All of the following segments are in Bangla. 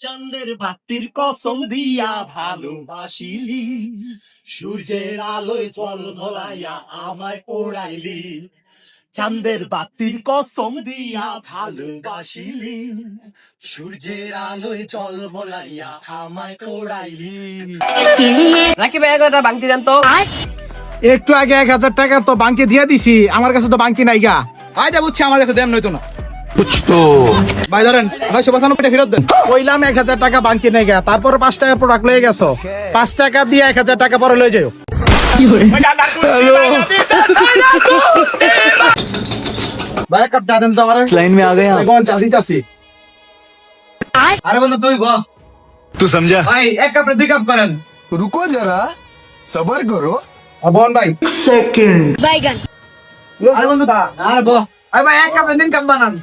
চাঁদের বাতির কসম দিয়া ভালোবাসিলি, সূর্যের আলোয় জল ভরাইয়া আমায় ওড়াইলি। চাঁদের বাতির কসম দিয়া ভালোবাসিলি, সূর্যের আলোয় জল ভরাইয়া আমায় ওড়াইলি। নাকি ভাই ১০০০ বাংতি দেন তো। একটু আগে ১,০০০ টাকার তো বাঙ্কি দিয়ে দিছি, আমার কাছে তো বাঙ্কি নাই গা। আইটা বুঝছি, আমার কাছে দেন নইতো না। ভাই ধরেন ৯৯৫ ফেরত দেন। কইলাম ১,০০০ টাকা বাঙ্কি নাই গা, তারপর ৫ টাকার প্রোডাক্ট লয়ে গেছো। ৫ টাকা দিয়ে ১,০০০ টাকা পরে লয়ে যাও। ভাই এক কাপ চা দেন তো আমার। लाइन में आ गए आप। কোন চাল দিতাছি? আরে বন্ধু তুই বল। तू समझा। ভাই এক কাপে ২ কাপ করেন। रुको जरा, सबर करो। বন ভাই বাইগান আরে বন্ধু আরে বল। আরে ভাই এক কাপে ৩ কাপ বানান।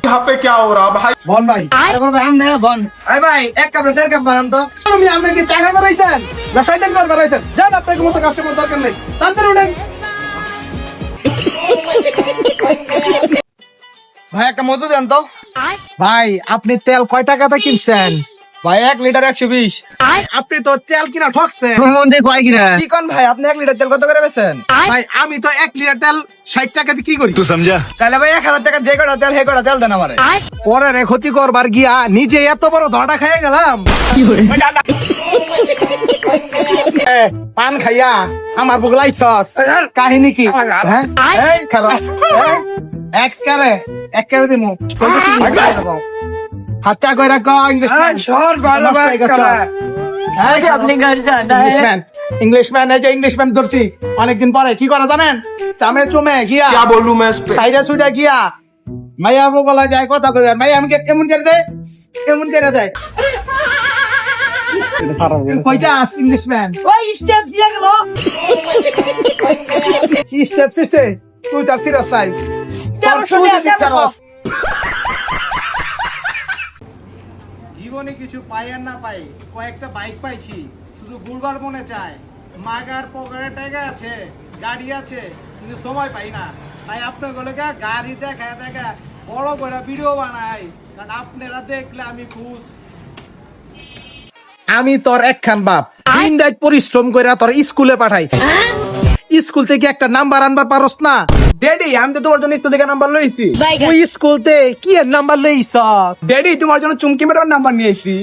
বন ভাই আরে বল ভাই আমনে বল। আরে ভাই এক কাপে ৪ কাপ বানান তো। তুমি আপনাকে চাকা বানাইছেন না শয়তান কর বানাইছেন? যান, আপনাকে মতো কাস্টমার দরকার নেই, তাড়াতাড়ি উঠেন। ভাই একটা মধু দেন তো। ভাই আপনি তেল কয় টাকাতে কিনছেন? ভাই ১ লিটার ১২০। আপনি তো তেল কিনা ঠকছেন। কি কোন ভাই, আপনি ১ লিটার তেল কত করে বেচেন? ভাই আমি তো ১ লিটার তেল ৬০ টাকা দিয়ে কি করি? तू समझा। তাহলে ভাই ১,০০০ টাকা যে কটা তেল হে কটা তেল দেন আমারে। পরে রে ক্ষতি করবার গিয়া নিজে এত বড় ধড়া খাইয়ে গেলাম। এ, পান খাইয়া আমার বুক লাইছস, কাহিনী কি? হ্যাঁ? এই খারাপ, একেবারে দিমু। হাচ্চা কইরা ক ইংলিশ ইংলিশম্যান, এই যে ইংলিশম্যান ধরছি অনেকদিন পরে। কি করে জানেন? চামে চুমে গিয়া সাইডে সুইডে গিয়া মাইয়া বলা যায় কথা কইবে। মাইয়া আমাকে এমন করে দেয়, এমন করে দেয়। কইটা আস ইংলিশম্যান ওই স্টেপ দিয়া গেল, স্টেপ সিস্টে তুই তার সিরাস সাই স্টেপ শুনে জীবনে কিছু পাই আর না পাই, কয়েকটা বাইক পাইছি, শুধু ঘুরবার মনে চায়। মাগার পকেটে টাকা আছে, গাড়ি আছে, কিন্তু সময় পাই না। তাই আপনার গলকে গাড়ি দেখা দেখা বড় করে ভিডিও বানাই, কারণ আপনারা দেখলে আমি খুশ। আমি তোর একখান বাপ, দিন রাত পরিশ্রম করে তোর স্কুলে পাঠাই। স্কুল থেকে একটা নাম্বার আনবার পারস না? ড্যাডি আমি তো তোমার জন্য স্কুল থেকে নাম্বার লইছি। ওই স্কুলতে কি এর নাম্বার লইছস? ড্যাডি তোমার জন্য চুমকি মেটার নাম্বার নিয়ে আইছি।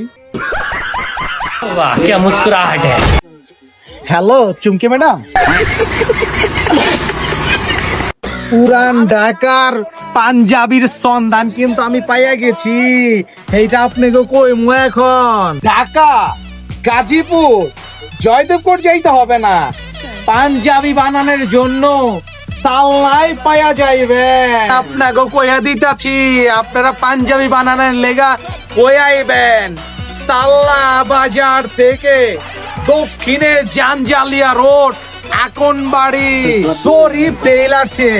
হ্যালো চুমকি ম্যাডাম, পুরান ঢাকার পাঞ্জাবির সন্ধান কিন্তু আমি পাইয়া গেছি। এইটা আপনাকে কইমু এখন। ঢাকা, গাজীপুর, জয়দেবপুর যাইতে হবে না, পাঞ্জাবি বানানোর জন্য সালনাই পাইয়া যাইবে। আপনাকে কইয়া দিতাছি, আপনারা পাঞ্জাবি বানানোর লেগা কইয়াইবেন সালনা বাজার থেকে দক্ষিণে জানজালিয়া রোড, আকনবাড়ি, শরীফ টেইলার্সে।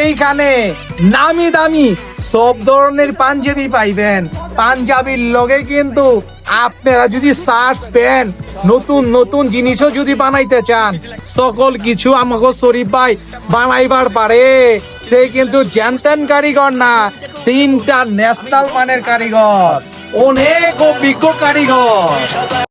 এইখানে নামি দামি সব ধরনের পাঞ্জাবি পাইবেন। পাঞ্জাবির লগে কিন্তু আপনারা যদি শার্ট প্যান্ট নতুন নতুন জিনিসও যদি বানাইতে চান, সকল কিছু আমাকে শরীফ ভাই বানাইবার পারে। সে কিন্তু জানতেন কারিগর না, সে ইন্টারন্যাশনাল মানের কারিগর, অনেক অভিজ্ঞ কারিগর।